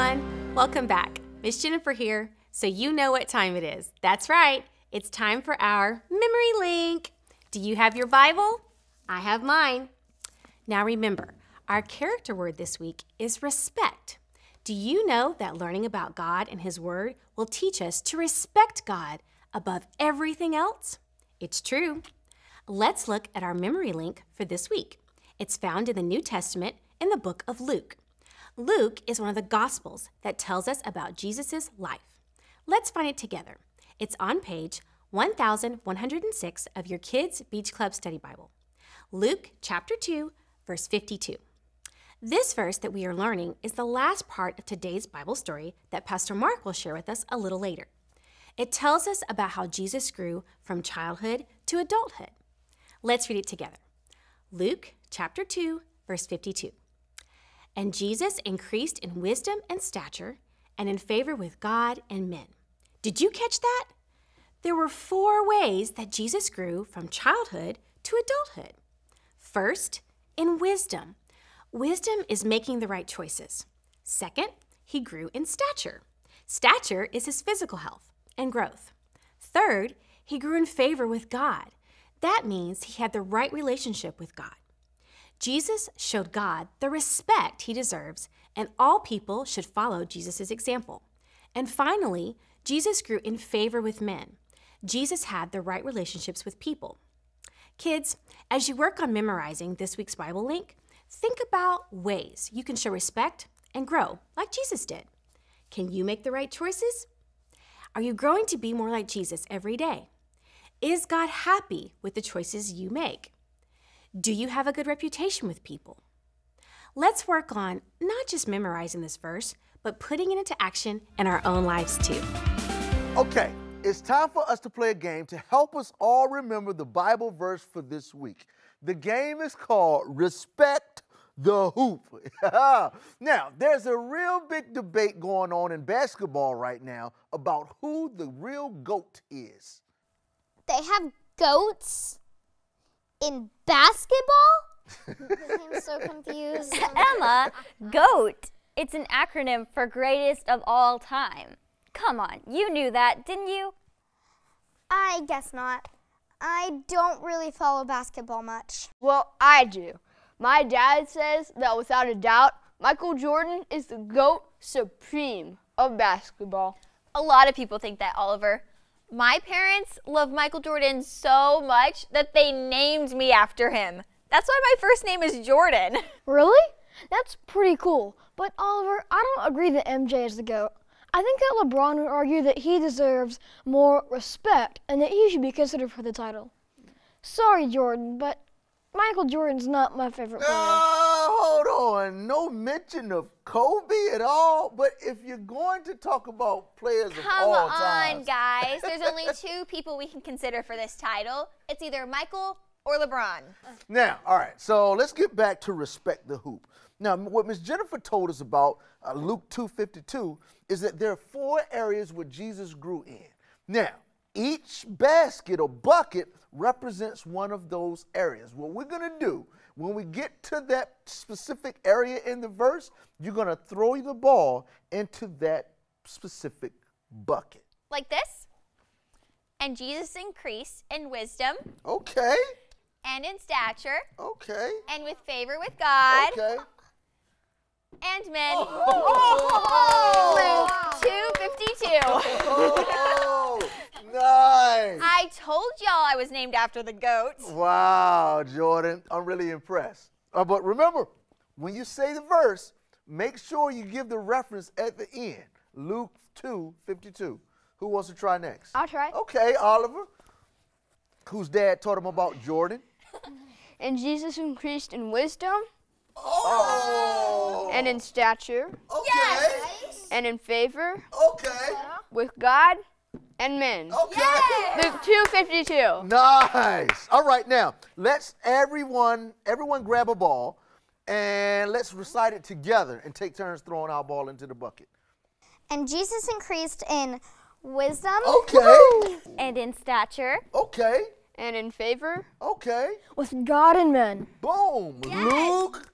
everyone. Welcome back. Miss Jennifer here, so you know what time it is. That's right. It's time for our memory link. Do you have your Bible? I have mine. Now remember, our character word this week is respect. Do you know that learning about God and His Word will teach us to respect God above everything else? It's true. Let's look at our memory link for this week. It's found in the New Testament in the book of Luke. Luke is one of the Gospels that tells us about Jesus' life. Let's find it together. It's on page 1106 of your Kids Beach Club Study Bible. Luke chapter 2, verse 52. This verse that we are learning is the last part of today's Bible story that Pastor Mark will share with us a little later. It tells us about how Jesus grew from childhood to adulthood. Let's read it together. Luke chapter 2, verse 52. And Jesus increased in wisdom and stature and in favor with God and men. Did you catch that? There were 4 ways that Jesus grew from childhood to adulthood. First, in wisdom. Wisdom is making the right choices. Second, he grew in stature. Stature is his physical health and growth. Third, he grew in favor with God. That means he had the right relationship with God. Jesus showed God the respect he deserves, and all people should follow Jesus' example. And finally, Jesus grew in favor with men. Jesus had the right relationships with people. Kids, as you work on memorizing this week's Bible link, think about ways you can show respect and grow like Jesus did. Can you make the right choices? Are you growing to be more like Jesus every day? Is God happy with the choices you make? Do you have a good reputation with people? Let's work on not just memorizing this verse, but putting it into action in our own lives too. Okay, it's time for us to play a game to help us all remember the Bible verse for this week. The game is called Respect the Hoop. Now, there's a real big debate going on in basketball right now about who the real GOAT is. They have goats in basketball? I'm so confused. Emma, GOAT. It's an acronym for greatest of all time. Come on, you knew that, didn't you? I guess not. I don't really follow basketball much. Well, I do. My dad says that without a doubt, Michael Jordan is the GOAT supreme of basketball. A lot of people think that, Oliver. My parents love Michael Jordan so much that they named me after him. That's why my first name is Jordan. Really? That's pretty cool. But Oliver, I don't agree that MJ is the GOAT. I think that LeBron would argue that he deserves more respect and that he should be considered for the title. Sorry, Jordan, but Michael Jordan's not my favorite player. Hold on. No mention of Kobe at all. But if you're going to talk about players of all times. Come on, guys. There's only 2 people we can consider for this title. It's either Michael or LeBron. Now, all right, so let's get back to Respect the Hoop. Now, what Miss Jennifer told us about Luke 2:52 is that there are 4 areas where Jesus grew in. Now, each basket or bucket represents one of those areas. What we're going to do, when we get to that specific area in the verse, you're going to throw the ball into that specific bucket. Like this. And Jesus increased in wisdom. Okay. And in stature. Okay. And with favor with God. Okay. And men. Oh. Luke 2:52. Oh, nice. I told y'all I was named after the GOAT. Wow, Jordan, I'm really impressed. But remember, when you say the verse, make sure you give the reference at the end. Luke 2:52. Who wants to try next? I'll try. Okay, Oliver. Whose dad taught him about Jordan? And Jesus increased in wisdom Oh. and in stature Okay. Yes. and in favor Okay. with God and men. Okay. Luke 2:52. Nice. All right, now let's everyone grab a ball and let's recite it together and take turns throwing our ball into the bucket. And Jesus increased in wisdom. Okay. And in stature. Okay. And in favor Okay. With God and men. Boom. Luke